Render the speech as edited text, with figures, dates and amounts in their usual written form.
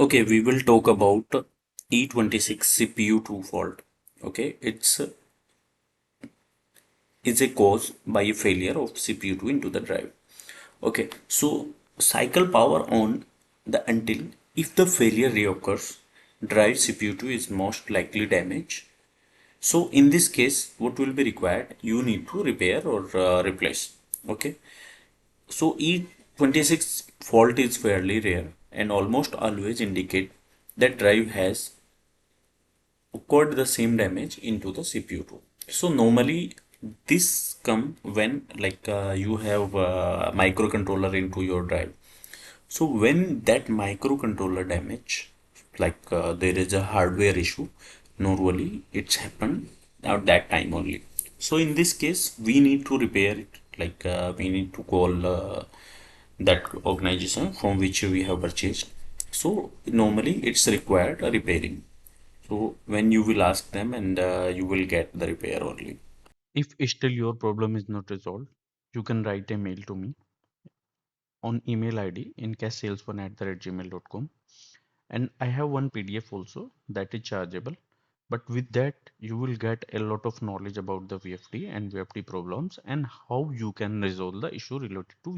Okay, we will talk about E26 CPU2 fault. Okay, it's a cause by a failure of CPU2 into the drive. Okay, so cycle power on the until if the failure reoccurs, drive CPU2 is most likely damaged. So in this case, what will be required? You need to repair or replace. Okay, so E26 fault is fairly rare and almost always indicate that drive has occurred the same damage into the CPU2. So normally this come when you have a microcontroller into your drive. So when that microcontroller damage, there is a hardware issue, normally it's happened at that time only. So in this case, we need to repair it. We need to call that organization from which we have purchased. So normally it's required a repairing. So when you will ask them and you will get the repair only. If still your problem is not resolved, you can write a mail to me on email ID incassalesone@gmail.com. And I have one PDF also that is chargeable. But with that, you will get a lot of knowledge about the VFD and VFD problems and how you can resolve the issue related to